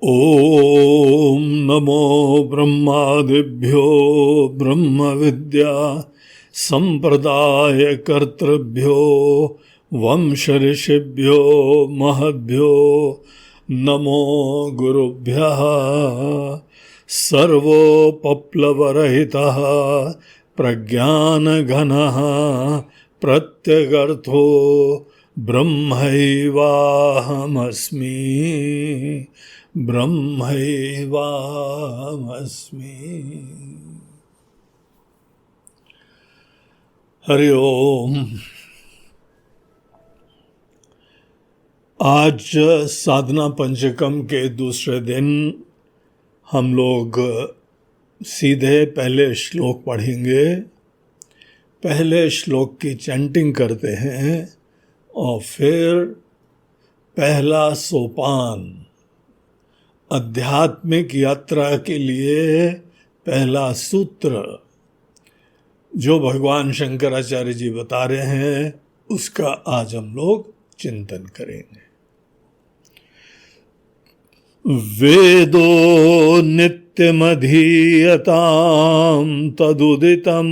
ॐ नमो ब्रह्मादिभ्यो ब्रह्मविद्या संप्रदायकर्तृभ्यो वंशऋषिभ्यो महद्भ्यो नमो गुरुभ्यः। सर्वोपप्लवरहितः प्रज्ञानघनः प्रत्यगर्थो ब्रह्मैवाहमस्मि ब्रह्मैवाहमस्मि। हरि ओम। आज साधना पंचकम के दूसरे दिन हम लोग सीधे पहले श्लोक पढ़ेंगे। पहले श्लोक की चैंटिंग करते हैं और फिर पहला सोपान, आध्यात्मिक यात्रा के लिए पहला सूत्र जो भगवान शंकराचार्य जी बता रहे हैं, उसका आज हम लोग चिंतन करेंगे। वेदो नित्यमधीयतां तदुदितं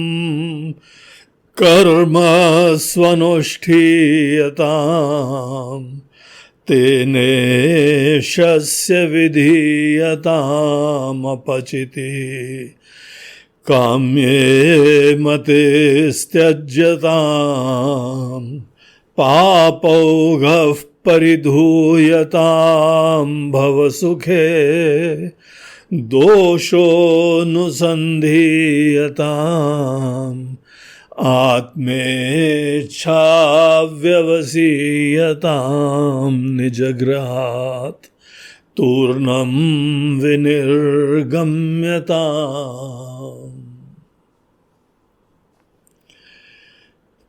कर्म स्वनुष्ठीयतां तेनेशस्य विधीयतामपचिति काम्ये मते त्यज्यतां पापौघः परिधूयतां भवसुखे दोषोऽनुसन्धीयताम् आत्मेच्छाव्यवसीयतां निजग्रहात् तूर्णं विनिर्गम्यताम्।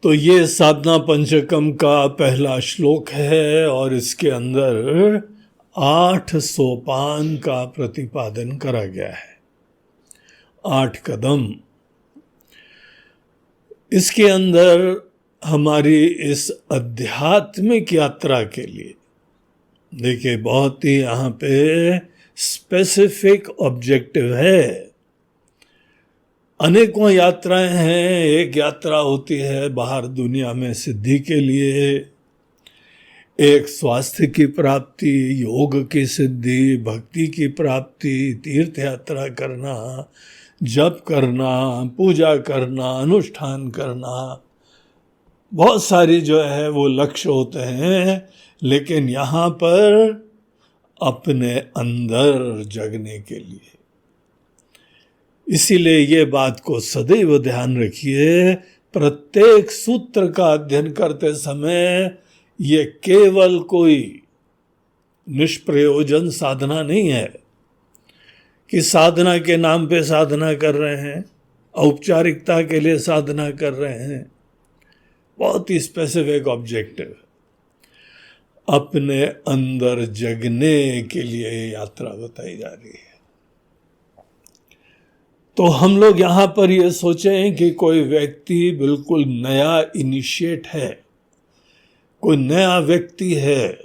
तो ये साधना पंचकम का पहला श्लोक है और इसके अंदर 8 सोपान का प्रतिपादन करा गया है, 8 कदम। इसके अंदर हमारी इस आध्यात्मिक यात्रा के लिए देखिए बहुत ही यहाँ पे स्पेसिफिक ऑब्जेक्टिव है। अनेकों यात्राएं हैं। एक यात्रा होती है बाहर दुनिया में सिद्धि के लिए, एक स्वास्थ्य की प्राप्ति, योग की सिद्धि, भक्ति की प्राप्ति, तीर्थ यात्रा करना, जप करना, पूजा करना, अनुष्ठान करना, बहुत सारी जो है वो लक्ष्य होते हैं। लेकिन यहाँ पर अपने अंदर जगने के लिए, इसीलिए ये बात को सदैव ध्यान रखिए। प्रत्येक सूत्र का अध्ययन करते समय ये केवल कोई निष्प्रयोजन साधना नहीं है कि साधना के नाम पे साधना कर रहे हैं, औपचारिकता के लिए साधना कर रहे हैं। बहुत ही स्पेसिफिक ऑब्जेक्टिव, अपने अंदर जगने के लिए यात्रा बताई जा रही है। तो हम लोग यहाँ पर ये सोचें कि कोई व्यक्ति बिल्कुल नया इनिशिएट है, कोई नया व्यक्ति है।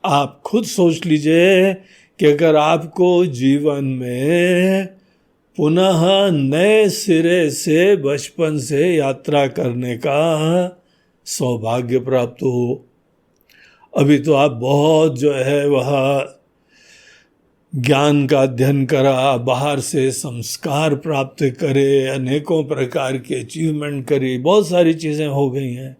आप खुद सोच लीजिए कि अगर आपको जीवन में पुनः नए सिरे से बचपन से यात्रा करने का सौभाग्य प्राप्त हो, अभी तो आप बहुत जो है वह ज्ञान का अध्ययन करा, बाहर से संस्कार प्राप्त करे, अनेकों प्रकार के अचीवमेंट करी, बहुत सारी चीज़ें हो गई हैं।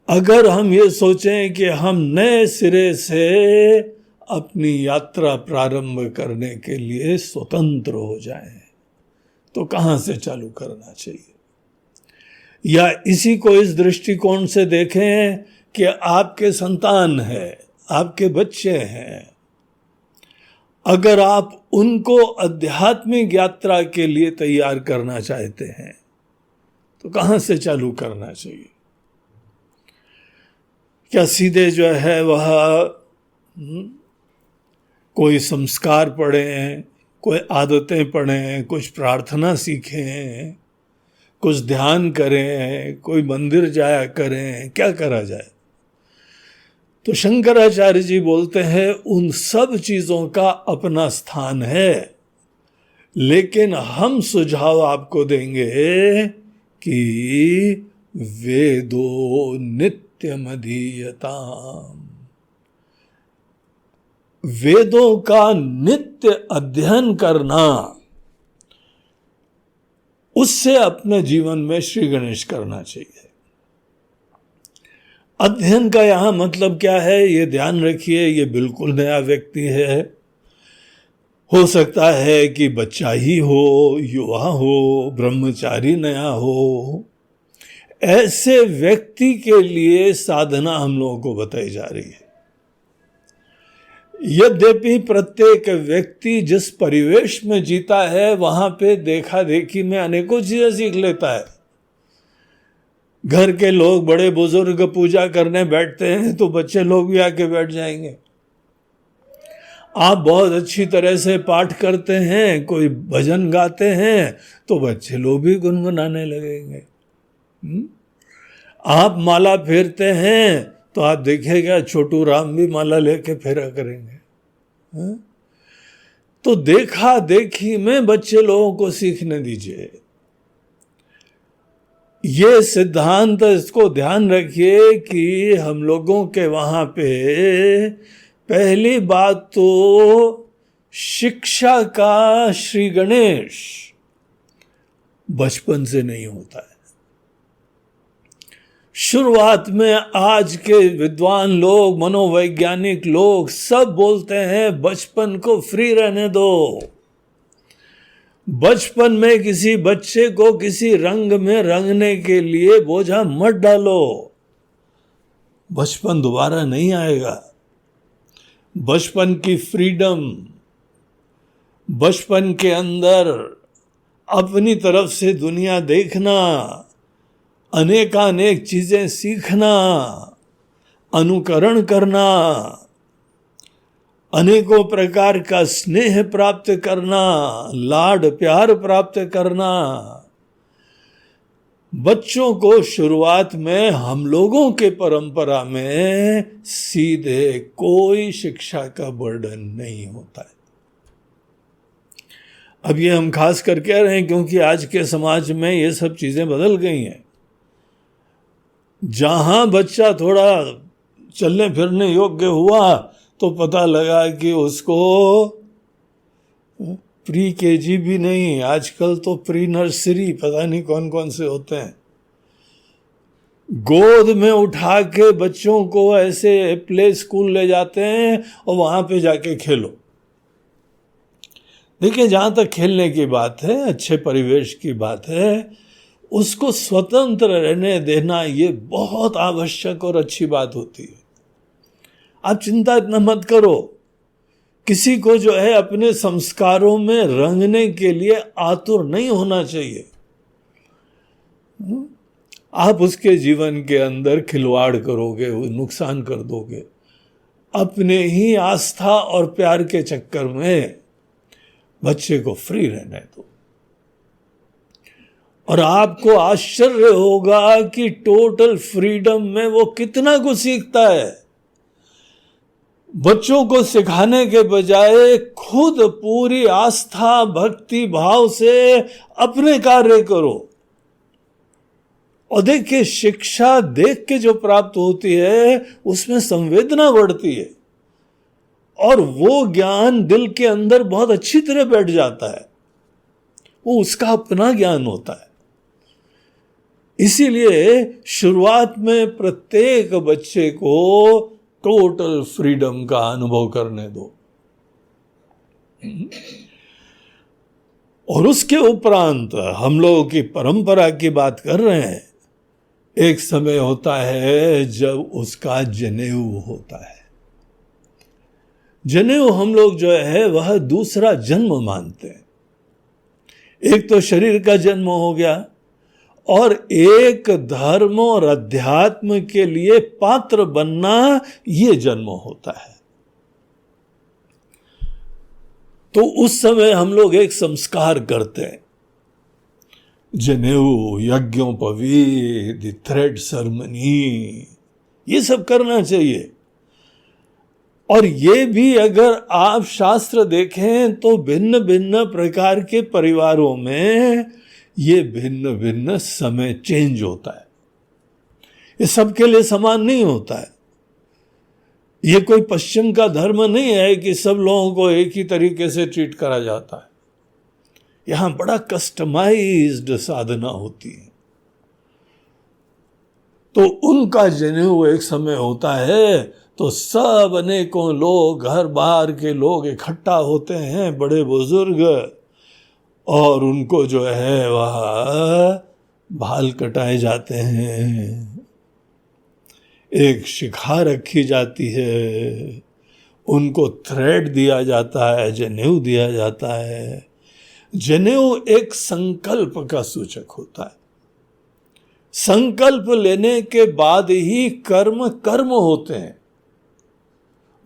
अगर हम ये सोचें कि हम नए सिरे से अपनी यात्रा प्रारंभ करने के लिए स्वतंत्र हो जाएं, तो कहाँ से चालू करना चाहिए? या इसी को इस दृष्टिकोण से देखें कि आपके संतान है, आपके बच्चे हैं, अगर आप उनको आध्यात्मिक यात्रा के लिए तैयार करना चाहते हैं तो कहाँ से चालू करना चाहिए? क्या सीधे जो है वह कोई संस्कार पढ़ें, कोई आदतें पढ़ें, कुछ प्रार्थना सीखें, कुछ ध्यान करें, कोई मंदिर जाया करें, क्या करा जाए? तो शंकराचार्य जी बोलते हैं उन सब चीजों का अपना स्थान है, लेकिन हम सुझाव आपको देंगे कि वेदो नित्यमधीयता, वेदों का नित्य अध्ययन करना, उससे अपने जीवन में श्री गणेश करना चाहिए। अध्ययन का यहां मतलब क्या है, ये ध्यान रखिए, ये बिल्कुल नया व्यक्ति है, हो सकता है कि बच्चा ही हो, युवा हो, ब्रह्मचारी नया हो, ऐसे व्यक्ति के लिए साधना हम लोगों को बताई जा रही है। यद्यपि प्रत्येक व्यक्ति जिस परिवेश में जीता है वहां पे देखा देखी में अनेकों चीजें सीख लेता है। घर के लोग बड़े बुजुर्ग पूजा करने बैठते हैं तो बच्चे लोग भी आके बैठ जाएंगे। आप बहुत अच्छी तरह से पाठ करते हैं, कोई भजन गाते हैं तो बच्चे लोग भी गुनगुनाने लगेंगे। आप माला फेरते हैं तो आप देखिएगा छोटू राम भी माला लेके फेरा करेंगे। तो देखा देखी में बच्चे लोगों को सीखने दीजिए। ये सिद्धांत, इसको ध्यान रखिए कि हम लोगों के वहां पे पहली बात तो शिक्षा का श्री गणेश बचपन से नहीं होता है। शुरुआत में आज के विद्वान लोग, मनोवैज्ञानिक लोग सब बोलते हैं बचपन को फ्री रहने दो। बचपन में किसी बच्चे को किसी रंग में रंगने के लिए बोझा मत डालो, बचपन दोबारा नहीं आएगा। बचपन की फ्रीडम, बचपन के अंदर अपनी तरफ से दुनिया देखना, अनेकानेक चीजें सीखना, अनुकरण करना, अनेकों प्रकार का स्नेह प्राप्त करना, लाड प्यार प्राप्त करना, बच्चों को शुरुआत में हम लोगों के परंपरा में सीधे कोई शिक्षा का बर्डन नहीं होता है। अब ये हम खास कर कह रहे हैं क्योंकि आज के समाज में ये सब चीजें बदल गई हैं। जहां बच्चा थोड़ा चलने फिरने योग्य हुआ तो पता लगा कि उसको प्री केजी भी नहीं, आजकल तो प्री नर्सरी, पता नहीं कौन कौन से होते हैं, गोद में उठा के बच्चों को ऐसे प्ले स्कूल ले जाते हैं और वहां पे जाके खेलो। देखिए, जहां तक खेलने की बात है, अच्छे परिवेश की बात है, उसको स्वतंत्र रहने देना ये बहुत आवश्यक और अच्छी बात होती है। आप चिंता इतना मत करो। किसी को जो है अपने संस्कारों में रंगने के लिए आतुर नहीं होना चाहिए। आप उसके जीवन के अंदर खिलवाड़ करोगे, नुकसान कर दोगे। अपने ही आस्था और प्यार के चक्कर में बच्चे को फ्री रहने दो। और आपको आश्चर्य होगा कि टोटल फ्रीडम में वो कितना कुछ सीखता है। बच्चों को सिखाने के बजाय खुद पूरी आस्था भक्ति भाव से अपने कार्य करो। और देखिए, शिक्षा देख के जो प्राप्त होती है उसमें संवेदना बढ़ती है और वो ज्ञान दिल के अंदर बहुत अच्छी तरह बैठ जाता है। वो उसका अपना ज्ञान होता है। इसीलिए शुरुआत में प्रत्येक बच्चे को टोटल फ्रीडम का अनुभव करने दो। और उसके उपरांत हम लोगों की परंपरा की बात कर रहे हैं। एक समय होता है जब उसका जनेऊ होता है। जनेऊ हम लोग जो है वह दूसरा जन्म मानते हैं। एक तो शरीर का जन्म हो गया और एक धर्म और अध्यात्म के लिए पात्र बनना, ये जन्म होता है। तो उस समय हम लोग एक संस्कार करते हैं, जनेऊ, यज्ञोपवीत, थ्रेड सेरेमनी, ये सब करना चाहिए। और ये भी अगर आप शास्त्र देखें तो भिन्न भिन्न प्रकार के परिवारों में ये भिन्न भिन्न समय चेंज होता है। ये सबके लिए समान नहीं होता है। ये कोई पश्चिम का धर्म नहीं है कि सब लोगों को एक ही तरीके से ट्रीट करा जाता है। यहां बड़ा कस्टमाइज्ड साधना होती है। तो उनका जनेऊ एक समय होता है तो सब अनेकों लोग, घर बाहर के लोग इकट्ठा होते हैं, बड़े बुजुर्ग, और उनको जो है वह बाल कटाए जाते हैं, एक शिखा रखी जाती है, उनको थ्रेड दिया जाता है, जनेऊ दिया जाता है। जनेऊ एक संकल्प का सूचक होता है। संकल्प लेने के बाद ही कर्म होते हैं।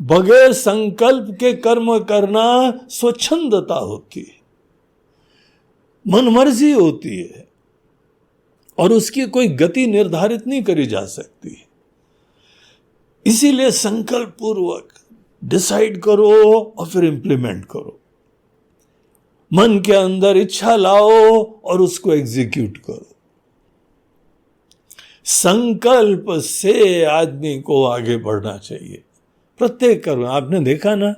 बगैर संकल्प के कर्म करना स्वच्छंदता होती है, मनमर्जी होती है, और उसकी कोई गति निर्धारित नहीं करी जा सकती। इसीलिए संकल्प पूर्वक डिसाइड करो और फिर इंप्लीमेंट करो। मन के अंदर इच्छा लाओ और उसको एग्जीक्यूट करो। संकल्प से आदमी को आगे बढ़ना चाहिए। प्रत्येक कर्म, आपने देखा ना,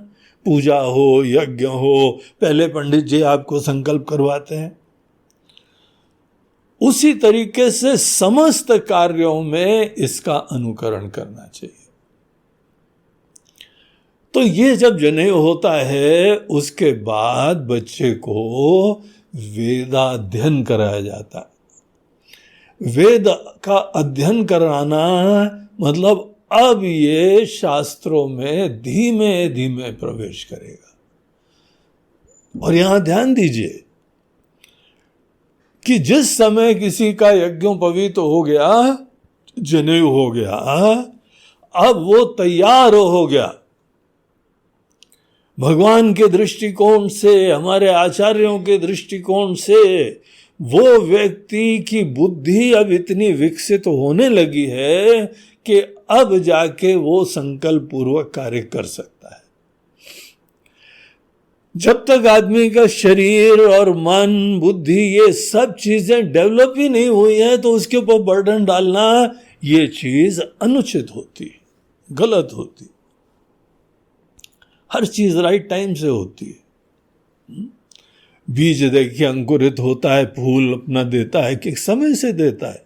पूजा हो, यज्ञ हो, पहले पंडित जी आपको संकल्प करवाते हैं। उसी तरीके से समस्त कार्यों में इसका अनुकरण करना चाहिए। तो ये जब जनेऊ होता है उसके बाद बच्चे को वेदाध्ययन कराया जाता है। वेद का अध्ययन कराना मतलब अब ये शास्त्रों में धीमे धीमे प्रवेश करेगा। और यहां ध्यान दीजिए कि जिस समय किसी का यज्ञोपवीत हो गया, जनेऊ हो गया, अब वो तैयार हो गया। भगवान के दृष्टिकोण से, हमारे आचार्यों के दृष्टिकोण से वो व्यक्ति की बुद्धि अब इतनी विकसित होने लगी है कि अब जाके वो संकल्प पूर्वक कार्य कर सकता है। जब तक आदमी का शरीर और मन, बुद्धि, ये सब चीजें डेवलप ही नहीं हुई है तो उसके ऊपर बर्डन डालना ये चीज अनुचित होती, गलत होती। हर चीज राइट टाइम से होती है। बीज देखिए अंकुरित होता है, फूल अपना देता है कि समय से देता है।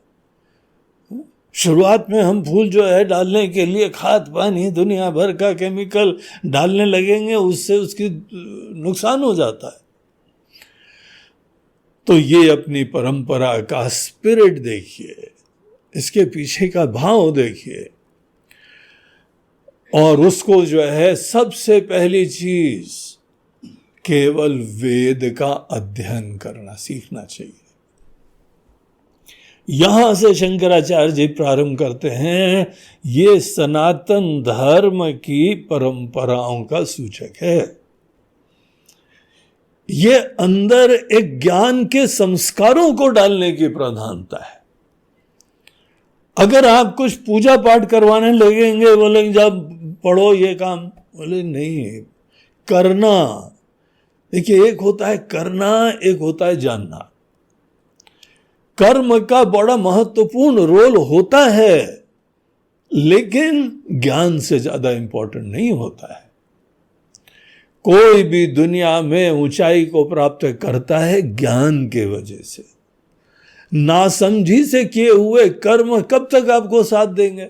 शुरुआत में हम फूल जो है डालने के लिए खाद पानी दुनिया भर का केमिकल डालने लगेंगे, उससे उसकी नुकसान हो जाता है। तो ये अपनी परंपरा का स्पिरिट देखिए, इसके पीछे का भाव देखिए, और उसको जो है सबसे पहली चीज केवल वेद का अध्ययन करना सीखना चाहिए। यहां से शंकराचार्य जी प्रारंभ करते हैं। ये सनातन धर्म की परंपराओं का सूचक है। ये अंदर एक ज्ञान के संस्कारों को डालने की प्रधानता है। अगर आप कुछ पूजा पाठ करवाने लगेंगे, बोलेंगे जब पढ़ो ये काम, बोले नहीं, करना। देखिए, एक होता है करना, एक होता है जानना। कर्म का बड़ा महत्वपूर्ण रोल होता है, लेकिन ज्ञान से ज्यादा इंपॉर्टेंट नहीं होता है। कोई भी दुनिया में ऊंचाई को प्राप्त करता है ज्ञान के वजह से। नासमझी से किए हुए कर्म कब तक आपको साथ देंगे?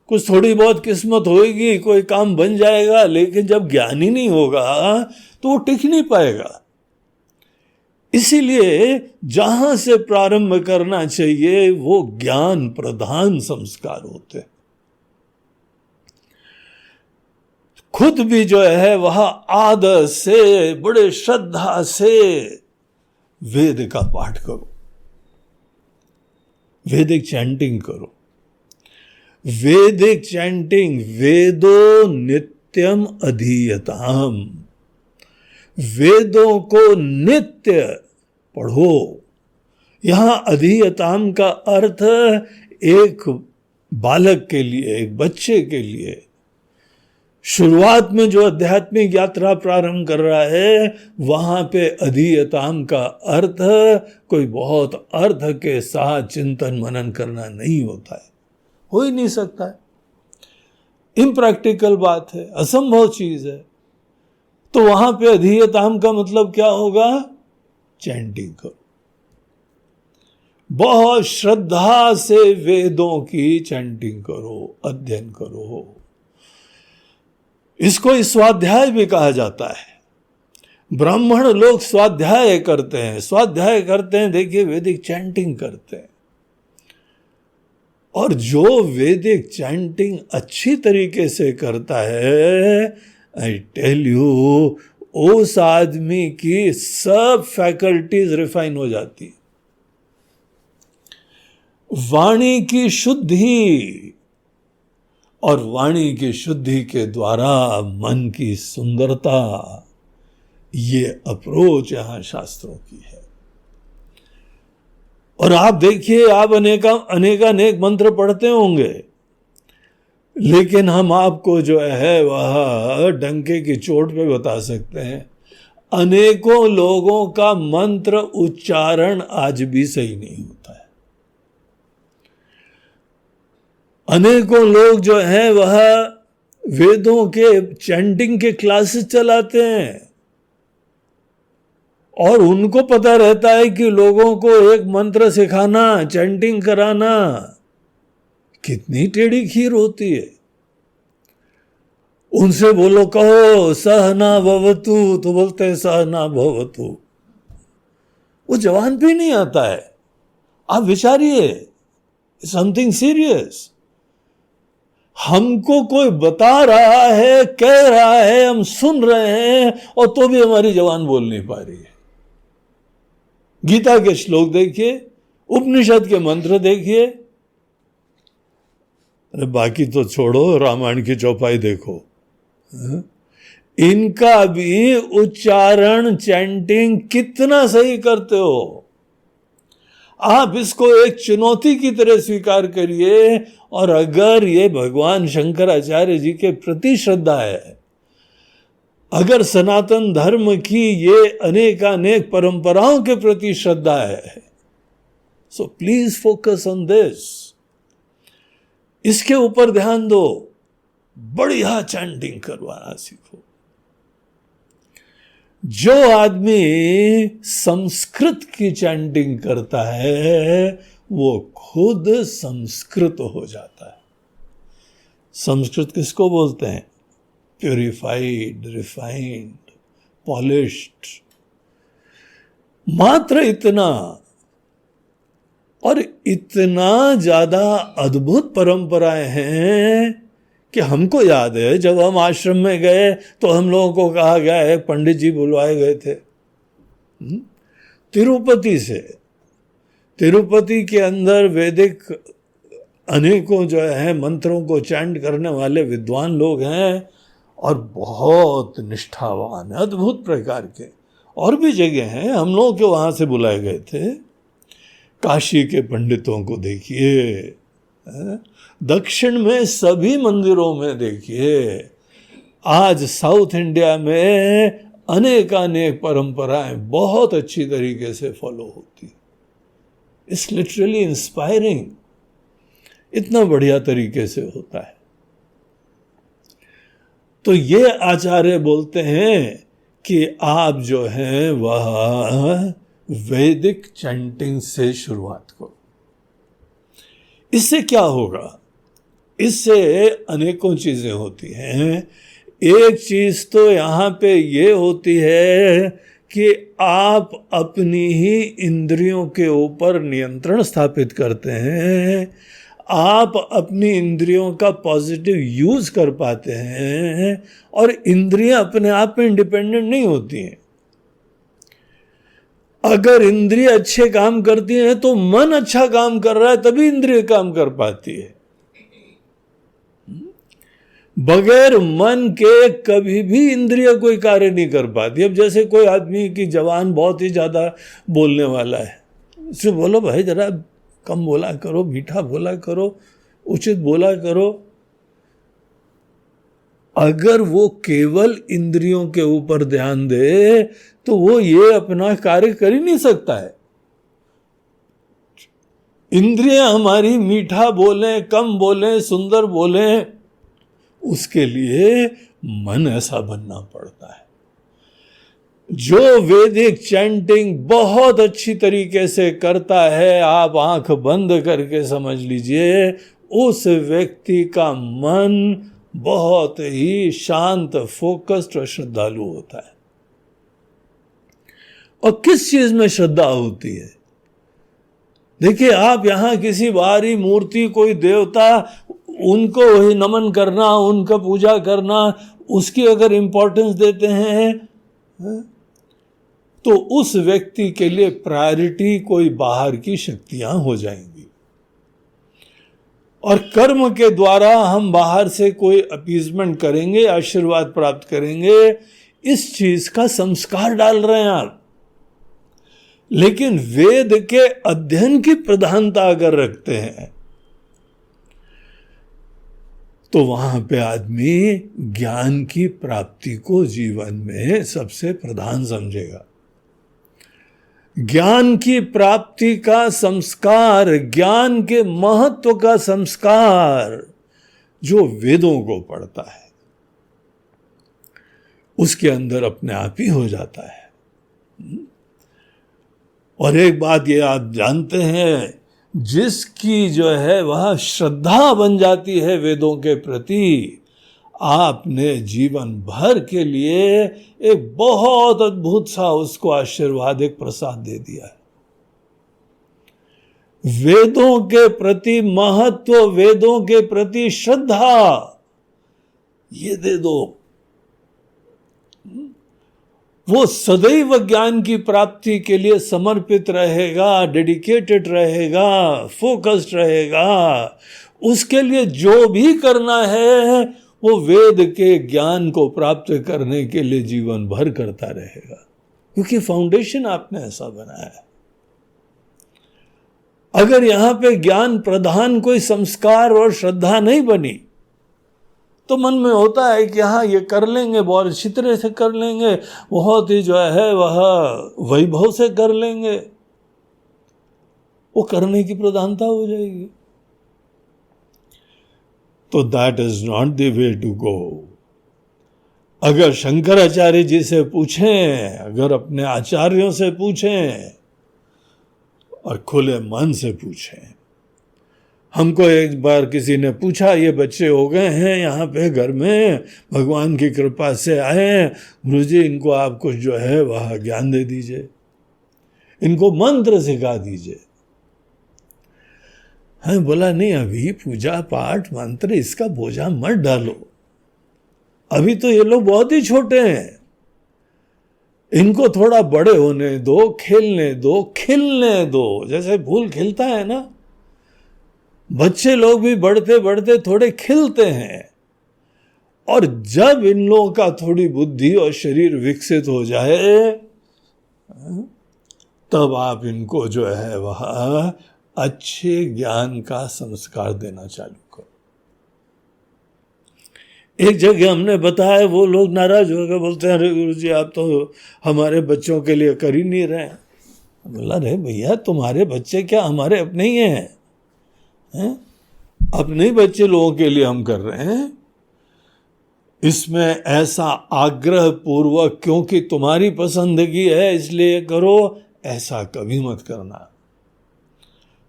कुछ थोड़ी बहुत किस्मत होगी, कोई काम बन जाएगा, लेकिन जब ज्ञान ही नहीं होगा तो वो टिक नहीं पाएगा। इसीलिए जहां से प्रारंभ करना चाहिए वो ज्ञान प्रधान संस्कार होते हैं। खुद भी जो है वह आदर से, बड़े श्रद्धा से वेद का पाठ करो, वैदिक चैंटिंग करो। वैदिक चैंटिंग, वेदो नित्यम अधीयताम, वेदों को नित्य पढ़ो। यहां अधीयताम का अर्थ एक बालक के लिए, एक बच्चे के लिए शुरुआत में जो आध्यात्मिक यात्रा प्रारंभ कर रहा है वहां पे अधीयताम का अर्थ कोई बहुत अर्थ के साथ चिंतन मनन करना नहीं होता है, हो ही नहीं सकता है, इम्प्रैक्टिकल बात है, असंभव चीज है। तो वहां पे अधीयताम का मतलब क्या होगा? चैंटिंग करो, बहुत श्रद्धा से वेदों की चैंटिंग करो, अध्ययन करो। इसको स्वाध्याय भी कहा जाता है। ब्राह्मण लोग स्वाध्याय करते हैं, स्वाध्याय करते हैं, देखिए वैदिक चैंटिंग करते हैं। और जो वैदिक चैंटिंग अच्छी तरीके से करता है, आई टेल यू, उस आदमी की सब फैकल्टीज रिफाइन हो जाती, वाणी की शुद्धि, और वाणी की शुद्धि के द्वारा मन की सुंदरता, ये अप्रोच यहां शास्त्रों की है। और आप देखिए, आप अनेक मंत्र पढ़ते होंगे, लेकिन हम आपको जो है वह डंके की चोट पे बता सकते हैं, अनेकों लोगों का मंत्र उच्चारण आज भी सही नहीं होता है। अनेकों लोग जो हैं वह वेदों के चैंटिंग के क्लासेस चलाते हैं, और उनको पता रहता है कि लोगों को एक मंत्र सिखाना, चैंटिंग कराना कितनी टेढ़ी खीर होती है। उनसे बोलो, कहो सहना भवतु, तो बोलते हैं सहना भवतु, वो जवान भी नहीं आता है। आप विचारिए, समथिंग सीरियस। हमको कोई बता रहा है, कह रहा है, हम सुन रहे हैं, और तो भी हमारी जबान बोल नहीं पा रही है। गीता के श्लोक देखिए, उपनिषद के मंत्र देखिए, अरे बाकी तो छोड़ो, रामायण की चौपाई देखो, इनका भी उच्चारण चैंटिंग कितना सही करते हो। आप इसको एक चुनौती की तरह स्वीकार करिए, और अगर ये भगवान शंकराचार्य जी के प्रति श्रद्धा है, अगर सनातन धर्म की ये अनेकानेक परंपराओं के प्रति श्रद्धा है, so please focus on this, इसके ऊपर ध्यान दो, बढ़िया चैंटिंग करवाना सीखो। जो आदमी संस्कृत की चैंटिंग करता है वो खुद संस्कृत हो जाता है। संस्कृत किसको बोलते हैं? Purified, refined, polished. मात्र इतना, और इतना ज्यादा अद्भुत परंपराएं हैं कि हमको याद है जब हम आश्रम में गए तो हम लोगों को कहा गया है, पंडित जी बुलवाए गए थे तिरुपति से। तिरुपति के अंदर वैदिक अनेकों जो है मंत्रों को चैंट करने वाले विद्वान लोग हैं, और बहुत निष्ठावान, अद्भुत प्रकार के। और भी जगह हैं, हम लोग के वहां से बुलाए गए थे। काशी के पंडितों को देखिए, दक्षिण में सभी मंदिरों में देखिए, आज साउथ इंडिया में अनेकानेक परंपराएं बहुत अच्छी तरीके से फॉलो होती। इट्स लिटरली इंस्पायरिंग, इतना बढ़िया तरीके से होता है। तो ये आचार्य बोलते हैं कि आप जो हैं वह वैदिक चैंटिंग से शुरुआत करो। इससे क्या होगा? इससे अनेकों चीजें होती हैं। एक चीज तो यहां पे ये होती है कि आप अपनी ही इंद्रियों के ऊपर नियंत्रण स्थापित करते हैं, आप अपनी इंद्रियों का पॉजिटिव यूज कर पाते हैं, और इंद्रियां अपने आप में इंडिपेंडेंट नहीं होती हैं। अगर इंद्रिय अच्छे काम करती हैं तो मन अच्छा काम कर रहा है, तभी इंद्रिय काम कर पाती है। बगैर मन के कभी भी इंद्रिय कोई कार्य नहीं कर पाती। अब जैसे कोई आदमी की जबान बहुत ही ज्यादा बोलने वाला है, उससे बोलो भाई जरा कम बोला करो, मीठा बोला करो, उचित बोला करो। अगर वो केवल इंद्रियों के ऊपर ध्यान दे तो वो ये अपना कार्य कर ही नहीं सकता है। इंद्रियां हमारी मीठा बोले, कम बोले, सुंदर बोले, उसके लिए मन ऐसा बनना पड़ता है। जो वैदिक चैंटिंग बहुत अच्छी तरीके से करता है, आप आंख बंद करके समझ लीजिए, उस व्यक्ति का मन बहुत ही शांत, फोकस्ड और श्रद्धालु होता है। और किस चीज में श्रद्धा होती है? देखिए, आप यहां किसी बाहरी मूर्ति, कोई देवता, उनको वही नमन करना, उनका पूजा करना, उसकी अगर इंपॉर्टेंस देते हैं तो उस व्यक्ति के लिए प्रायोरिटी कोई बाहर की शक्तियां हो जाएंगी। और कर्म के द्वारा हम बाहर से कोई अपीजमेंट करेंगे, आशीर्वाद प्राप्त करेंगे, इस चीज का संस्कार डाल रहे हैं आप। लेकिन वेद के अध्ययन की प्रधानता अगर रखते हैं तो वहां पे आदमी ज्ञान की प्राप्ति को जीवन में सबसे प्रधान समझेगा। ज्ञान की प्राप्ति का संस्कार, ज्ञान के महत्व का संस्कार जो वेदों को पढ़ता है उसके अंदर अपने आप ही हो जाता है। और एक बात ये आप जानते हैं, जिसकी जो है वह श्रद्धा बन जाती है वेदों के प्रति, आपने जीवन भर के लिए एक बहुत अद्भुत सा उसको आशीर्वाद, एक प्रसाद दे दिया है। वेदों के प्रति महत्व, वेदों के प्रति श्रद्धा, ये दे दो, वो सदैव ज्ञान की प्राप्ति के लिए समर्पित रहेगा, डेडिकेटेड रहेगा, फोकस्ड रहेगा। उसके लिए जो भी करना है वो वेद के ज्ञान को प्राप्त करने के लिए जीवन भर करता रहेगा, क्योंकि फाउंडेशन आपने ऐसा बनाया है। अगर यहां पे ज्ञान प्रधान कोई संस्कार और श्रद्धा नहीं बनी तो मन में होता है कि हाँ ये कर लेंगे, बहुत अच्छी तरह से कर लेंगे, बहुत ही जो है वह वैभव से कर लेंगे, वो करने की प्रधानता हो जाएगी। तो that is not the way to go. अगर शंकराचार्य जी से पूछें, अगर अपने आचार्यों से पूछें और खुले मन से पूछें। हमको एक बार किसी ने पूछा, ये बच्चे हो गए हैं यहाँ पे घर में, भगवान की कृपा से आए हैं, गुरुजी इनको आप कुछ जो है वह ज्ञान दे दीजिए, इनको मंत्र सिखा दीजिए। हाँ, बोला नहीं, अभी पूजा पाठ मंत्र इसका बोझा मत डालो, अभी तो ये लोग बहुत ही छोटे हैं, इनको थोड़ा बड़े होने दो, खेलने दो, खिलने दो। जैसे फूल खिलता है ना, बच्चे लोग भी बढ़ते बढ़ते थोड़े खिलते हैं, और जब इन लोगों का थोड़ी बुद्धि और शरीर विकसित हो जाए तब आप इनको जो है वह अच्छे ज्ञान का संस्कार देना चालू करो। एक जगह हमने बताया, वो लोग नाराज हो गए, बोलते हैं अरे गुरुजी आप तो हमारे बच्चों के लिए कर ही नहीं रहे। बोला, अरे भैया तुम्हारे बच्चे क्या हमारे अपने ही हैं? अपने ही बच्चे लोगों के लिए हम कर रहे हैं। इसमें ऐसा आग्रह पूर्वक क्योंकि तुम्हारी पसंदगी है इसलिए करो, ऐसा कभी मत करना।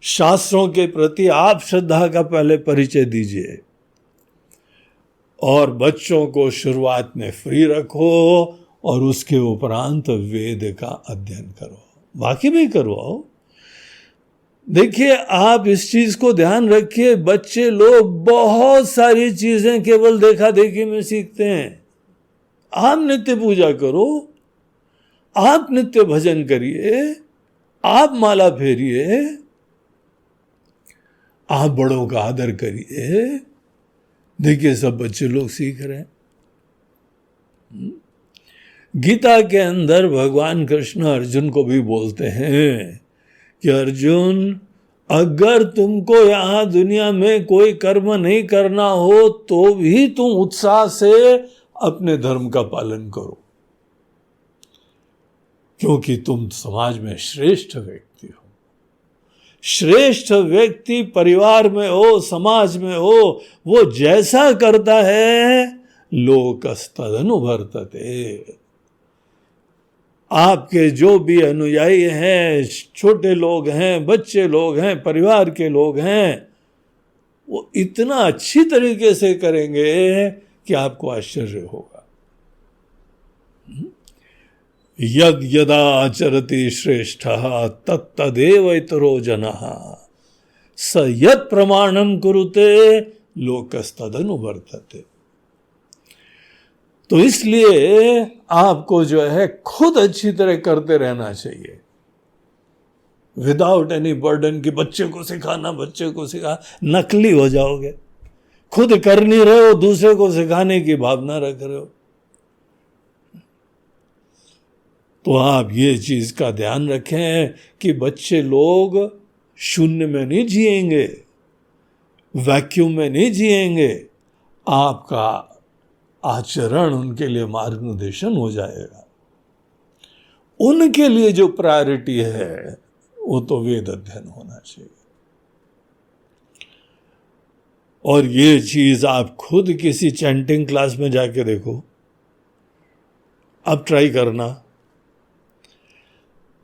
शास्त्रों के प्रति आप श्रद्धा का पहले परिचय दीजिए और बच्चों को शुरुआत में फ्री रखो और उसके उपरांत वेद का अध्ययन करो, बाकी भी करवाओ। देखिए, आप इस चीज को ध्यान रखिए, बच्चे लोग बहुत सारी चीजें केवल देखा देखी में सीखते हैं। आप नित्य पूजा करो, आप नित्य भजन करिए, आप माला फेरिए, आप बड़ों का आदर करिए। देखिए, सब बच्चे लोग सीख रहे हैं। गीता के अंदर भगवान कृष्ण अर्जुन को भी बोलते हैं कि अर्जुन, अगर तुमको यहां दुनिया में कोई कर्म नहीं करना हो तो भी तुम उत्साह से अपने धर्म का पालन करो, क्योंकि तुम समाज में श्रेष्ठ व्यक्ति हो। श्रेष्ठ व्यक्ति परिवार में हो, समाज में हो, वो जैसा करता है लोकस्तदनु वर्तते। आपके जो भी अनुयायी हैं, छोटे लोग हैं, बच्चे लोग हैं, परिवार के लोग हैं, वो इतना अच्छी तरीके से करेंगे कि आपको आश्चर्य होगा। यद यदा आचरति श्रेष्ठः तत्तदेव इतरो जनः स यत् प्रमाणं कुरुते लोकस्तदनु वर्तते। तो इसलिए आपको जो है खुद अच्छी तरह करते रहना चाहिए, विदाउट एनी बर्डन कि बच्चे को सिखाना, बच्चे को सिखा, नकली हो जाओगे। खुद कर नहीं रहे हो, दूसरे को सिखाने की भावना रख रहे हो। तो आप ये चीज का ध्यान रखें कि बच्चे लोग शून्य में नहीं जिएंगे, वैक्यूम में नहीं जिएंगे। आपका आचरण उनके लिए मार्गदर्शन हो जाएगा। उनके लिए जो प्रायोरिटी है वो तो वेद अध्ययन होना चाहिए। और ये चीज आप खुद किसी चैंटिंग क्लास में जाके देखो, आप ट्राई करना।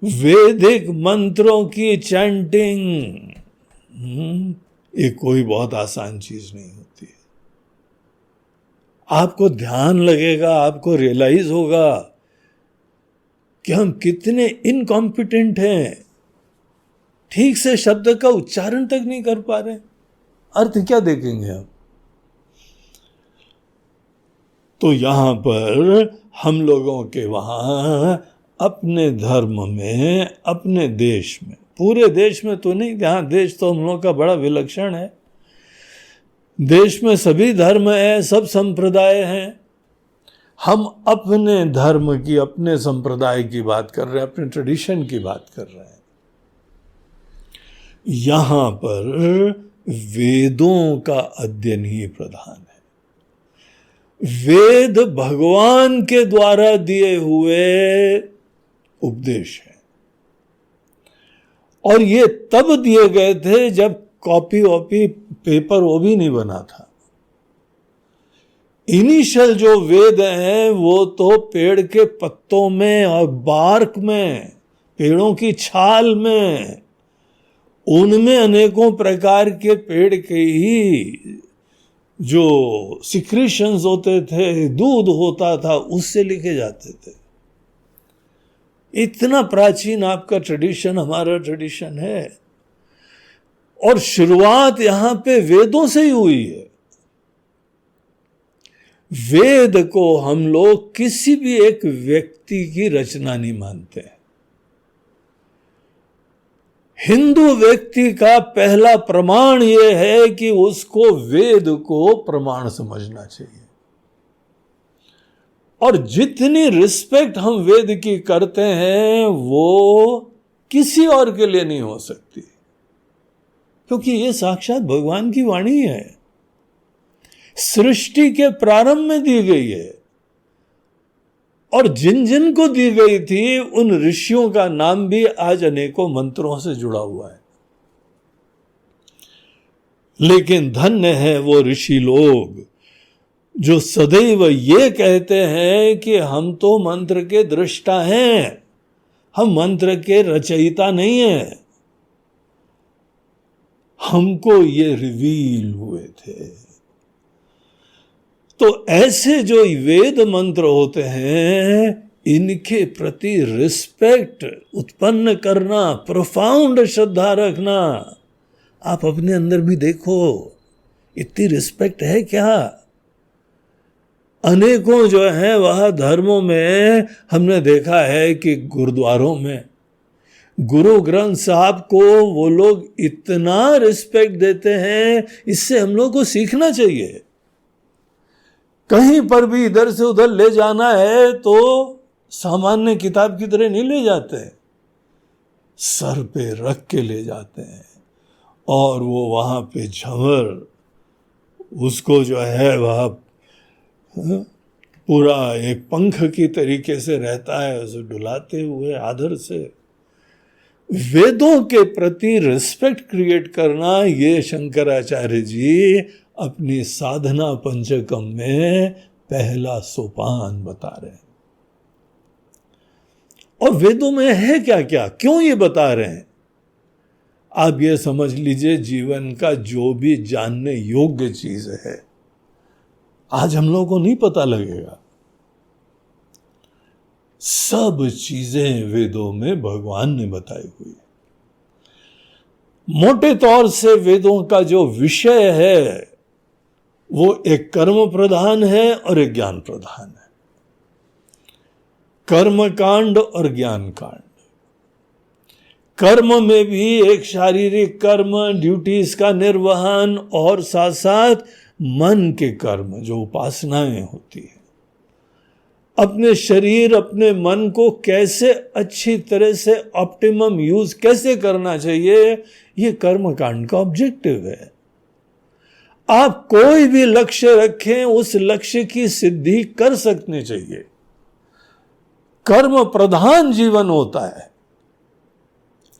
वैदिक मंत्रों की चैंटिंग ये कोई बहुत आसान चीज नहीं होती है। आपको ध्यान लगेगा, आपको रियलाइज होगा कि हम कितने इनकॉम्पिटेंट हैं, ठीक से शब्द का उच्चारण तक नहीं कर पा रहे, अर्थ क्या देखेंगे आप। तो यहां पर हम लोगों के वहां अपने धर्म में, अपने देश में, पूरे देश में तो नहीं, जहां देश तो हम लोगों का बड़ा विलक्षण है, देश में सभी धर्म है, सब संप्रदाय हैं। हम अपने धर्म की, अपने संप्रदाय की बात कर रहे हैं, अपने ट्रेडिशन की बात कर रहे हैं। यहां पर वेदों का अध्ययन ही प्रधान है। वेद भगवान के द्वारा दिए हुए उपदेश है, और ये तब दिए गए थे जब कॉपी वॉपी पेपर वो भी नहीं बना था। इनिशियल जो वेद हैं वो तो पेड़ के पत्तों में और बार्क में, पेड़ों की छाल में, उनमें अनेकों प्रकार के पेड़ के ही जो सिक्रीशंस होते थे, दूध होता था, उससे लिखे जाते थे। इतना प्राचीन आपका ट्रेडिशन, हमारा ट्रेडिशन है। और शुरुआत यहां पे वेदों से ही हुई है। वेद को हम लोग किसी भी एक व्यक्ति की रचना नहीं मानते हैं। हिंदू व्यक्ति का पहला प्रमाण यह है कि उसको वेद को प्रमाण समझना चाहिए। और जितनी रिस्पेक्ट हम वेद की करते हैं वो किसी और के लिए नहीं हो सकती, क्योंकि ये साक्षात भगवान की वाणी है, सृष्टि के प्रारंभ में दी गई है। और जिन जिन को दी गई थी उन ऋषियों का नाम भी आज अनेकों मंत्रों से जुड़ा हुआ है। लेकिन धन्य है वो ऋषि लोग जो सदैव ये कहते हैं कि हम तो मंत्र के दृष्टा हैं, हम मंत्र के रचयिता नहीं हैं, हमको ये रिवील हुए थे। तो ऐसे जो वेद मंत्र होते हैं, इनके प्रति रिस्पेक्ट उत्पन्न करना, प्रोफाउंड श्रद्धा रखना। आप अपने अंदर भी देखो, इतनी रिस्पेक्ट है क्या? अनेकों जो है वह धर्मों में हमने देखा है कि गुरुद्वारों में गुरु ग्रंथ साहब को वो लोग इतना रिस्पेक्ट देते हैं। इससे हम लोग को सीखना चाहिए। कहीं पर भी इधर से उधर ले जाना है तो सामान्य किताब की तरह नहीं ले जाते, सर पे रख के ले जाते हैं। और वो वहाँ पे झंवर उसको जो है वह पूरा एक पंख की तरीके से रहता है, उसे डुलाते हुए आदर से। वेदों के प्रति रिस्पेक्ट क्रिएट करना, ये शंकराचार्य जी अपनी साधना पंचकम में पहला सोपान बता रहे हैं। और वेदों में है क्या क्या, क्यों ये बता रहे हैं, आप ये समझ लीजिए जीवन का जो भी जानने योग्य चीज है आज हम लोगों को नहीं पता लगेगा। सब चीजें वेदों में भगवान ने बताई हुई। मोटे तौर से वेदों का जो विषय है वो एक कर्म प्रधान है और एक ज्ञान प्रधान है। कर्म कांड और ज्ञान कांड। कर्म में भी एक शारीरिक कर्म, ड्यूटीज का निर्वहन, और साथ साथ मन के कर्म जो उपासनाएं होती है। अपने शरीर अपने मन को कैसे अच्छी तरह से ऑप्टिमम यूज कैसे करना चाहिए, ये कर्म कांड का ऑब्जेक्टिव है। आप कोई भी लक्ष्य रखें, उस लक्ष्य की सिद्धि कर सकने चाहिए। कर्म प्रधान जीवन होता है,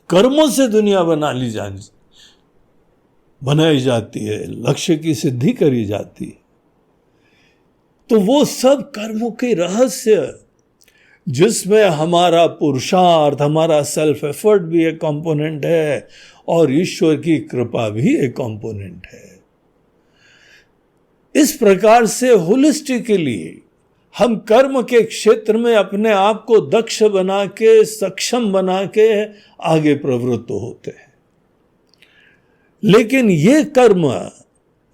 कर्मों से दुनिया बनाई जाती है, लक्ष्य की सिद्धि करी जाती है। तो वो सब कर्मों के रहस्य, जिसमें हमारा पुरुषार्थ, हमारा सेल्फ एफर्ट भी एक कंपोनेंट है और ईश्वर की कृपा भी एक कंपोनेंट है। इस प्रकार से होलिस्टिकली हम कर्म के क्षेत्र में अपने आप को दक्ष बना के, सक्षम बना के आगे प्रवृत्त होते हैं। लेकिन ये कर्म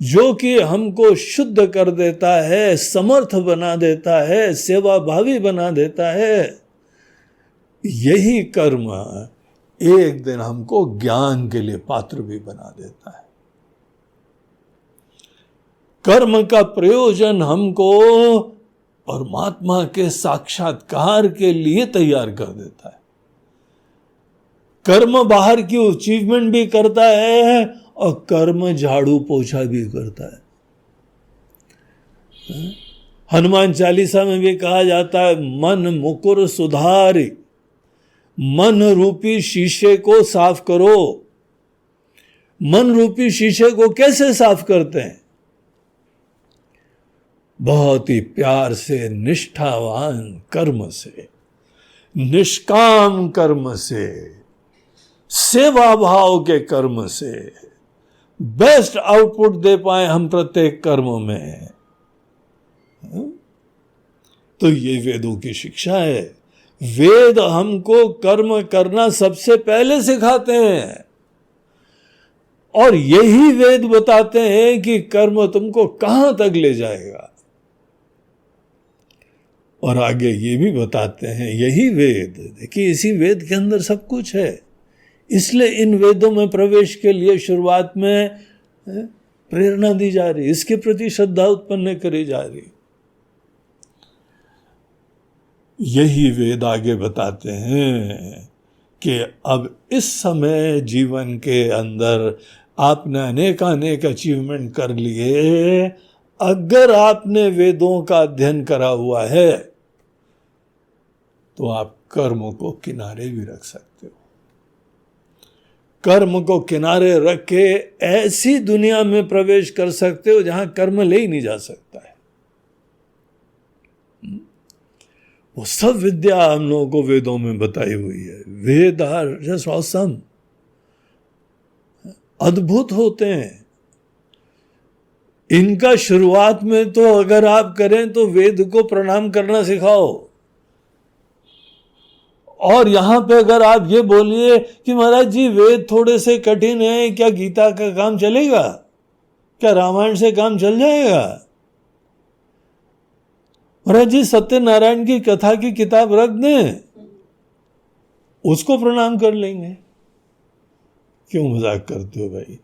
जो कि हमको शुद्ध कर देता है, समर्थ बना देता है, सेवा भावी बना देता है, यही कर्म एक दिन हमको ज्ञान के लिए पात्र भी बना देता है। कर्म का प्रयोजन हमको परमात्मा के साक्षात्कार के लिए तैयार कर देता है। कर्म बाहर की अचीवमेंट भी करता है और कर्म झाड़ू पोछा भी करता है। हनुमान चालीसा में भी कहा जाता है, मन मुकुर सुधारी, मन रूपी शीशे को साफ करो। मन रूपी शीशे को कैसे साफ करते हैं? बहुत ही प्यार से, निष्ठावान कर्म से, निष्काम कर्म से, सेवा भाव के कर्म से बेस्ट आउटपुट दे पाए हम प्रत्येक कर्म में। तो ये वेदों की शिक्षा है। वेद हमको कर्म करना सबसे पहले सिखाते हैं और यही वेद बताते हैं कि कर्म तुमको कहां तक ले जाएगा। और आगे ये भी बताते हैं, यही वेद, देखिए इसी वेद के अंदर सब कुछ है। इसलिए इन वेदों में प्रवेश के लिए शुरुआत में प्रेरणा दी जा रही, इसके प्रति श्रद्धा उत्पन्न करी जा रही। यही वेद आगे बताते हैं कि अब इस समय जीवन के अंदर आपने अनेक अचीवमेंट कर लिए। अगर आपने वेदों का अध्ययन करा हुआ है तो आप कर्म को किनारे भी रख सकते हो। कर्म को किनारे रख के ऐसी दुनिया में प्रवेश कर सकते हो जहां कर्म ले ही नहीं जा सकता है। वो सब विद्या हम लोगों को वेदों में बताई हुई है। वेद आर जस्ट ऑसम, अद्भुत होते हैं। इनका शुरुआत में तो अगर आप करें तो वेद को प्रणाम करना सिखाओ, और यहां पे अगर आप ये बोलिए कि महाराज जी वेद थोड़े से कठिन है, क्या गीता का काम चलेगा? क्या रामायण से काम चल जाएगा? महाराज जी सत्यनारायण की कथा की किताब रख दें, उसको प्रणाम कर लेंगे। क्यों मजाक करते हो भाई?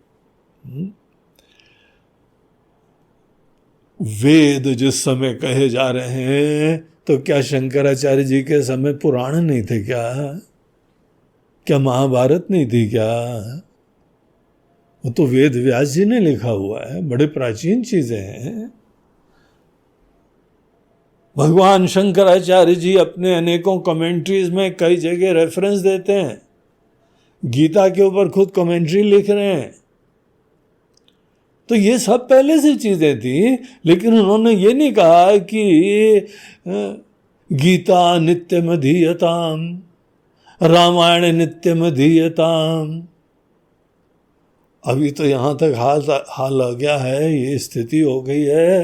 वेद जिस समय कहे जा रहे हैं तो क्या शंकराचार्य जी के समय पुराण नहीं थे क्या? क्या महाभारत नहीं थी क्या? वो तो वेद व्यास जी ने लिखा हुआ है, बड़े प्राचीन चीजें हैं। भगवान शंकराचार्य जी अपने अनेकों कमेंट्रीज में कई जगह रेफरेंस देते हैं, गीता के ऊपर खुद कमेंट्री लिख रहे हैं। तो ये सब पहले से चीजें थी, लेकिन उन्होंने ये नहीं कहा कि गीता नित्यमधीयताम, रामायण नित्यमधीयताम। अभी तो यहां तक हाल आ गया है, ये स्थिति हो गई है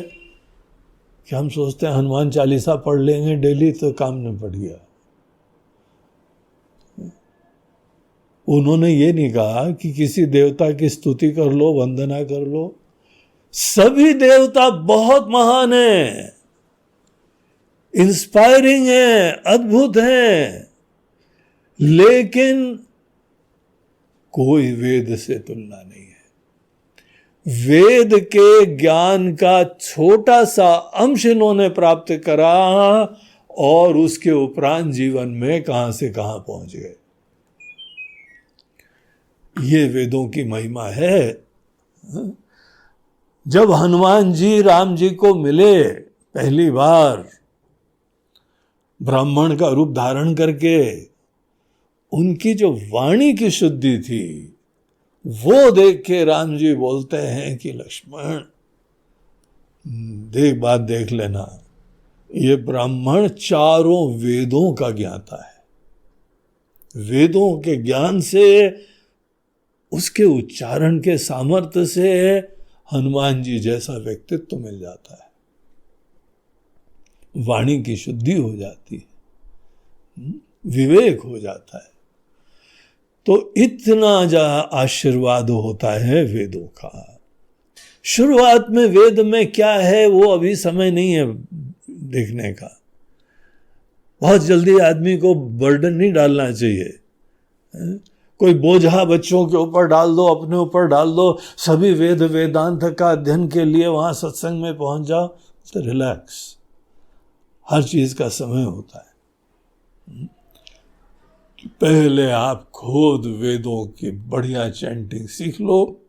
कि हम सोचते हैं हनुमान चालीसा पढ़ लेंगे डेली तो काम निपट गया। उन्होंने ये नहीं कहा कि किसी देवता की स्तुति कर लो, वंदना कर लो। सभी देवता बहुत महान हैं, इंस्पायरिंग हैं, अद्भुत हैं, लेकिन कोई वेद से तुलना नहीं है। वेद के ज्ञान का छोटा सा अंश इन्होंने प्राप्त करा और उसके उपरांत जीवन में कहां से कहां पहुंच गए। ये वेदों की महिमा है। जब हनुमान जी राम जी को मिले पहली बार ब्राह्मण का रूप धारण करके, उनकी जो वाणी की शुद्धि थी वो देख के राम जी बोलते हैं कि लक्ष्मण बात देख लेना, ये ब्राह्मण चारों वेदों का ज्ञाता है। वेदों के ज्ञान से, उसके उच्चारण के सामर्थ्य से हनुमान जी जैसा व्यक्तित्व मिल जाता है, वाणी की शुद्धि हो जाती है, विवेक हो जाता है। तो इतना आशीर्वाद होता है वेदों का। शुरुआत में वेद में क्या है वो अभी समय नहीं है देखने का। बहुत जल्दी आदमी को बर्डन नहीं डालना चाहिए। कोई बोझा बच्चों के ऊपर डाल दो, अपने ऊपर डाल दो, सभी वेद वेदांत का अध्ययन के लिए वहां सत्संग में पहुंच जाओ। तो रिलैक्स, हर चीज का समय होता है। पहले आप खुद वेदों की बढ़िया चैंटिंग सीख लो।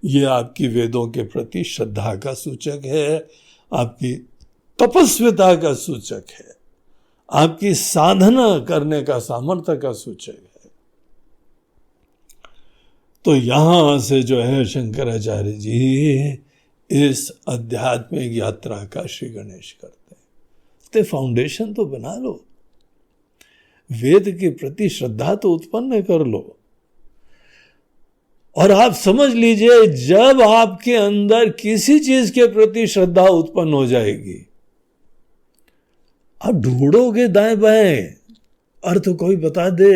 ये आपकी वेदों के प्रति श्रद्धा का सूचक है, आपकी तपस्विता का सूचक है, आपकी साधना करने का सामर्थ्य का सूचक है। तो यहां से जो है शंकराचार्य जी इस आध्यात्मिक यात्रा का श्री गणेश करते हैं। तो फाउंडेशन तो बना लो, वेद के प्रति श्रद्धा तो उत्पन्न कर लो। और आप समझ लीजिए, जब आपके अंदर किसी चीज के प्रति श्रद्धा उत्पन्न हो जाएगी, आप ढूंढोगे दाएं बाएं, अर्थ कोई बता दे।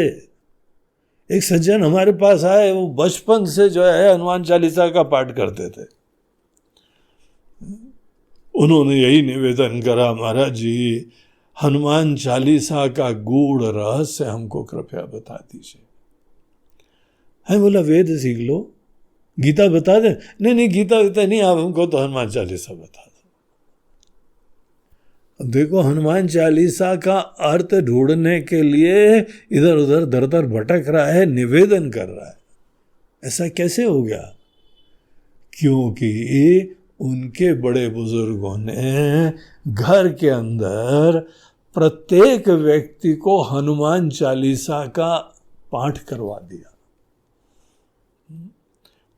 एक सज्जन हमारे पास आए, वो बचपन से जो है हनुमान चालीसा का पाठ करते थे। उन्होंने यही निवेदन करा, महाराज जी हनुमान चालीसा का गूढ़ रहस्य हमको कृपया बता दीजिए। है बोला वेद सीख लो, गीता बता दे। नहीं गीता नहीं, आप हमको तो हनुमान चालीसा बता दो। अब देखो, हनुमान चालीसा का अर्थ ढूंढने के लिए इधर उधर दर दर भटक रहा है, निवेदन कर रहा है। ऐसा कैसे हो गया? क्योंकि उनके बड़े बुजुर्गों ने घर के अंदर प्रत्येक व्यक्ति को हनुमान चालीसा का पाठ करवा दिया।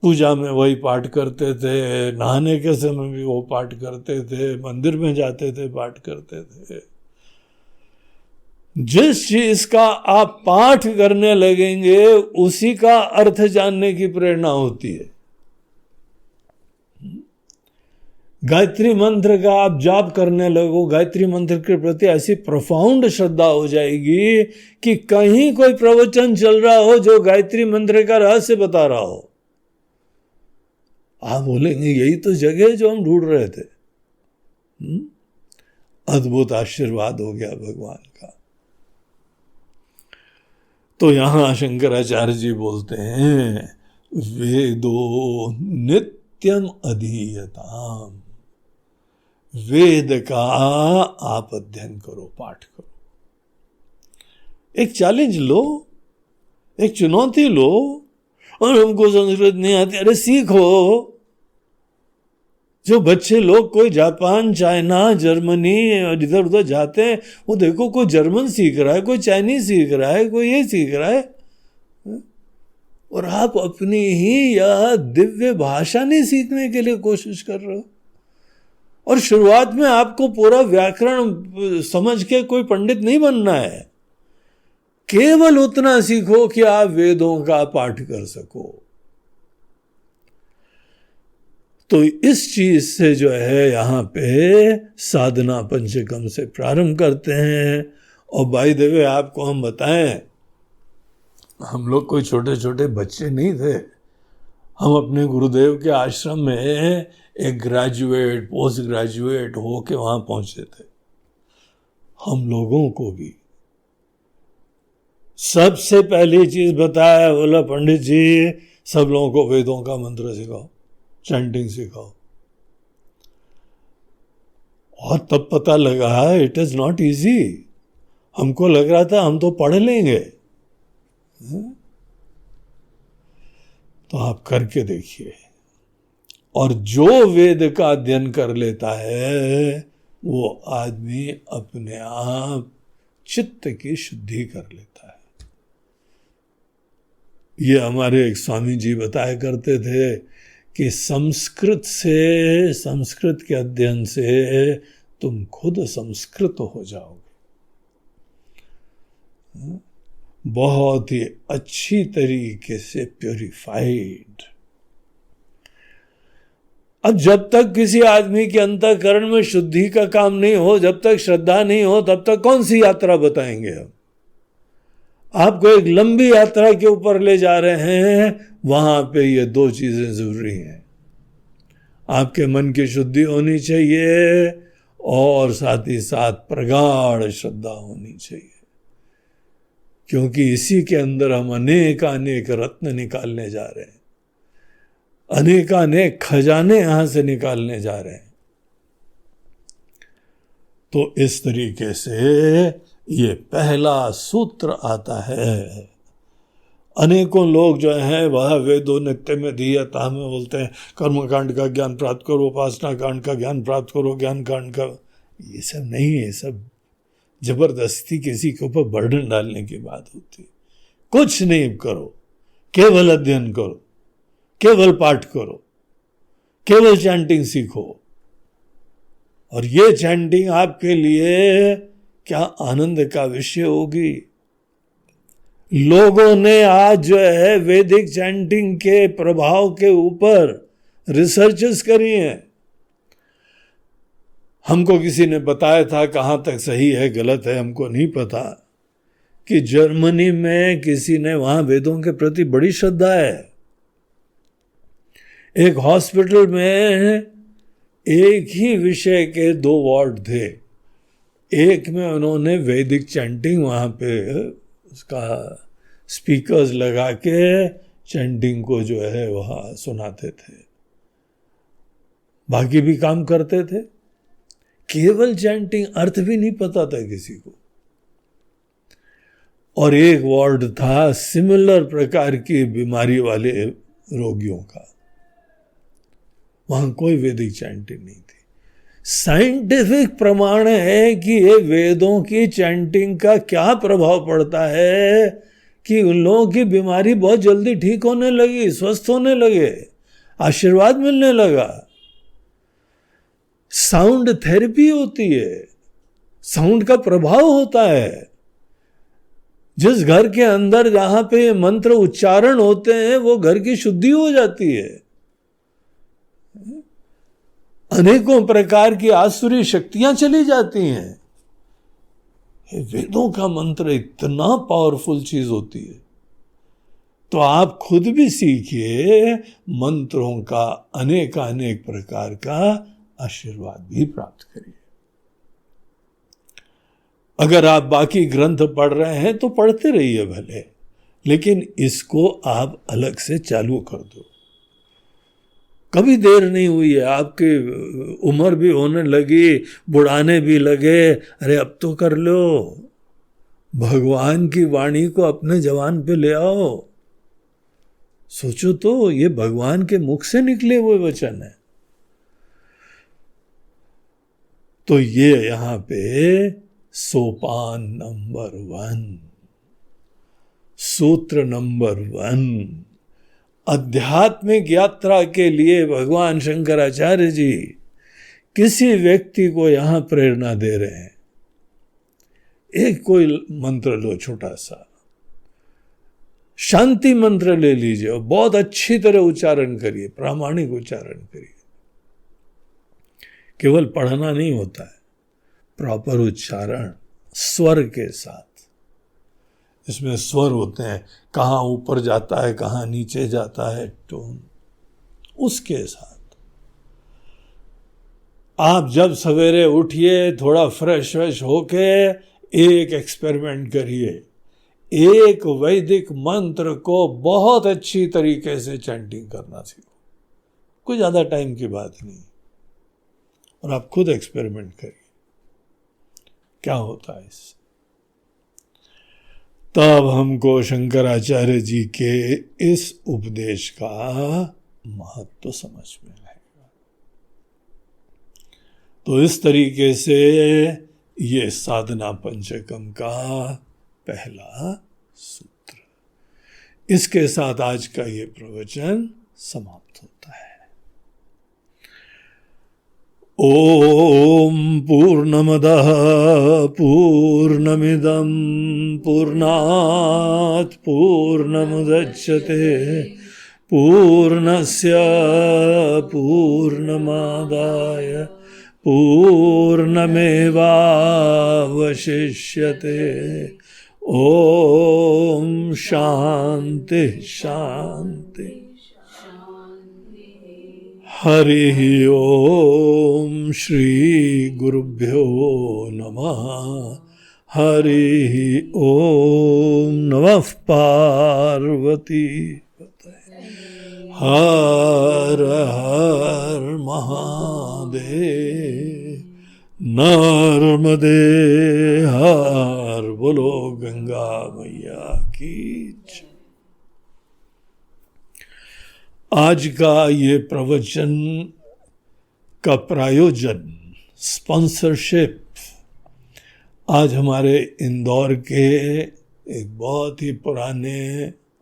पूजा में वही पाठ करते थे, नहाने के समय भी वो पाठ करते थे, मंदिर में जाते थे पाठ करते थे। जिस चीज का आप पाठ करने लगेंगे उसी का अर्थ जानने की प्रेरणा होती है। गायत्री मंत्र का आप जाप करने लगो, गायत्री मंत्र के प्रति ऐसी प्रोफाउंड श्रद्धा हो जाएगी कि कहीं कोई प्रवचन चल रहा हो जो गायत्री मंत्र का रहस्य बता रहा हो, आप बोलेंगे यही तो जगह जो हम ढूंढ रहे थे। अद्भुत आशीर्वाद हो गया भगवान का। तो यहां शंकराचार्य जी बोलते हैं, वेदो नित्यम अधीयताम, वेद का आप अध्ययन करो, पाठ करो। एक चैलेंज लो, एक चुनौती लो और हमको संस्कृत नहीं आती। अरे सीखो। जो बच्चे लोग कोई जापान, चाइना, जर्मनी और इधर उधर जाते हैं, वो देखो कोई जर्मन सीख रहा है, कोई चाइनीज सीख रहा है, कोई ये सीख रहा है, और आप अपनी ही यह दिव्य भाषा नहीं सीखने के लिए कोशिश कर रहे हो। और शुरुआत में आपको पूरा व्याकरण समझ के कोई पंडित नहीं बनना है, केवल उतना सीखो कि आप वेदों का पाठ कर सको। तो इस चीज से जो है यहाँ पे साधना पंचकम से प्रारंभ करते हैं। और बाय द वे आपको हम बताएं, हम लोग कोई छोटे छोटे बच्चे नहीं थे। हम अपने गुरुदेव के आश्रम में एक ग्रेजुएट, पोस्ट ग्रेजुएट हो के वहां पहुंचे थे। हम लोगों को भी सबसे पहली चीज बताया, बोला पंडित जी सब लोगों को वेदों का मंत्र सिखाओ, चैंटिंग सिखाओ। और तब पता लगा इट इज नॉट इजी। हमको लग रहा था हम तो पढ़ लेंगे, तो आप करके देखिए। और जो वेद का अध्ययन कर लेता है वो आदमी अपने आप चित्त की शुद्धि कर लेता है। ये हमारे एक स्वामी जी बताया करते थे कि संस्कृत के अध्ययन से तुम खुद संस्कृत हो जाओगे। बहुत ही अच्छी तरीके से प्योरीफाइड। अब जब तक किसी आदमी के अंतःकरण में शुद्धि का काम नहीं हो, जब तक श्रद्धा नहीं हो, तब तक कौन सी यात्रा बताएंगे हम? आपको एक लंबी यात्रा के ऊपर ले जा रहे हैं, वहां पे ये दो चीजें जरूरी हैं। आपके मन की शुद्धि होनी चाहिए और साथ ही साथ प्रगाढ़ श्रद्धा होनी चाहिए, क्योंकि इसी के अंदर हम अनेक रत्न निकालने जा रहे हैं, अनेक खजाने यहां से निकालने जा रहे हैं। तो इस तरीके से ये पहला सूत्र आता है। अनेकों लोग जो हैं वह वेदो नित्य में धीयता में बोलते हैं कर्मकांड का ज्ञान प्राप्त करो, उपासना कांड का ज्ञान प्राप्त करो, ज्ञान कांड का। ये सब नहीं है, सब जबरदस्ती किसी के ऊपर बर्डन डालने की बात होती है। कुछ नहीं करो, केवल अध्ययन करो, केवल पाठ करो, केवल चैंटिंग सीखो। और ये चैंटिंग आपके लिए क्या आनंद का विषय होगी। लोगों ने आज जो है वैदिक चैंटिंग के प्रभाव के ऊपर रिसर्चेस करी हैं। हमको किसी ने बताया था, कहां तक सही है गलत है हमको नहीं पता, कि जर्मनी में किसी ने वहां वेदों के प्रति बड़ी श्रद्धा है। एक हॉस्पिटल में एक ही विषय के 2 वार्ड थे। एक में उन्होंने वैदिक चैंटिंग वहां पे उसका स्पीकर्स लगा के चैंटिंग को जो है वहां सुनाते थे, बाकी भी काम करते थे। केवल चैंटिंग, अर्थ भी नहीं पता था किसी को। और एक वार्ड था सिमिलर प्रकार की बीमारी वाले रोगियों का, वहां कोई वैदिक चैंटिंग नहीं थी। साइंटिफिक प्रमाण है कि ये वेदों की चैंटिंग का क्या प्रभाव पड़ता है कि उन लोगों की बीमारी बहुत जल्दी ठीक होने लगी, स्वस्थ होने लगे, आशीर्वाद मिलने लगा। साउंड थेरेपी होती है, साउंड का प्रभाव होता है। जिस घर के अंदर जहां पे मंत्र उच्चारण होते हैं वो घर की शुद्धि हो जाती है। अनेकों प्रकार की आसुरी शक्तियां चली जाती हैं। वेदों का मंत्र इतना पावरफुल चीज होती है। तो आप खुद भी सीखिए, मंत्रों का अनेक प्रकार का आशीर्वाद भी प्राप्त करिए। अगर आप बाकी ग्रंथ पढ़ रहे हैं तो पढ़ते रहिए भले, लेकिन इसको आप अलग से चालू कर दो। कभी देर नहीं हुई है, आपकी उम्र भी होने लगी, बुढ़ाने भी लगे, अरे अब तो कर लो। भगवान की वाणी को अपने जवान पे ले आओ। सोचो तो, ये भगवान के मुख से निकले हुए वचन है। तो ये यहां पे सोपान नंबर 1, सूत्र नंबर 1, आध्यात्मिक यात्रा के लिए भगवान शंकराचार्य जी किसी व्यक्ति को यहां प्रेरणा दे रहे हैं। एक कोई मंत्र लो, छोटा सा शांति मंत्र ले लीजिए और बहुत अच्छी तरह उच्चारण करिए, प्रामाणिक उच्चारण करिए। केवल पढ़ना नहीं होता है, प्रॉपर उच्चारण स्वर के साथ। इसमें स्वर होते हैं, कहाँ ऊपर जाता है, कहाँ नीचे जाता है टोन, उसके साथ। आप जब सवेरे उठिए, थोड़ा फ्रेश व्रेश होके एक एक्सपेरिमेंट करिए, एक वैदिक मंत्र को बहुत अच्छी तरीके से चैंटिंग करना सीखो। कोई ज्यादा टाइम की बात नहीं, और आप खुद एक्सपेरिमेंट करिए क्या होता है इससे। तब हमको शंकराचार्य जी के इस उपदेश का महत्व समझ में आएगा। तो इस तरीके से ये साधना पंचकम का पहला सूत्र, इसके साथ आज का ये प्रवचन समाप्त होता है। ओम पूर्णमदः पूर्णमिदं पूर्णात् पूर्णमुदच्यते पूर्णस्य पूर्णमादाय पूर्णमेवावशिष्यते। ओम शांति शांति। हरि ओम श्री गुरुभ्यो नमः। हरि ओम नमः पार्वती। हर हर महादेव। नर्मदे हर, बोलो गंगा मैया की जय। आज का ये प्रवचन का प्रायोजन, स्पॉन्सरशिप, आज हमारे इंदौर के एक बहुत ही पुराने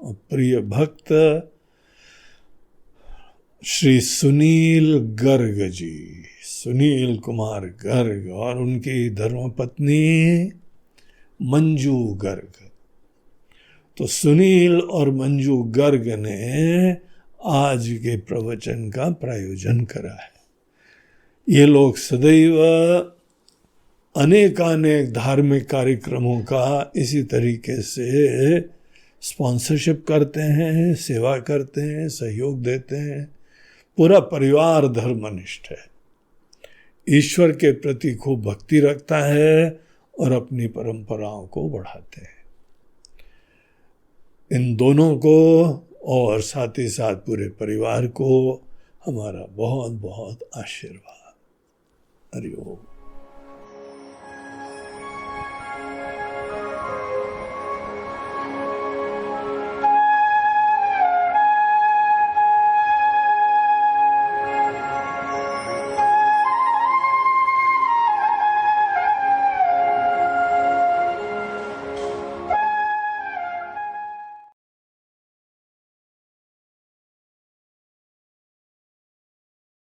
और प्रिय भक्त श्री सुनील गर्ग जी, सुनील कुमार गर्ग, और उनकी धर्मपत्नी मंजू गर्ग। तो सुनील और मंजू गर्ग ने आज के प्रवचन का प्रायोजन करा है। ये लोग सदैव अनेकानेक धार्मिक कार्यक्रमों का इसी तरीके से स्पॉन्सरशिप करते हैं, सेवा करते हैं, सहयोग देते हैं। पूरा परिवार धर्मनिष्ठ है, ईश्वर के प्रति खूब भक्ति रखता है और अपनी परंपराओं को बढ़ाते हैं। इन दोनों को और साथ ही साथ पूरे परिवार को हमारा बहुत बहुत आशीर्वाद। हरि ओम।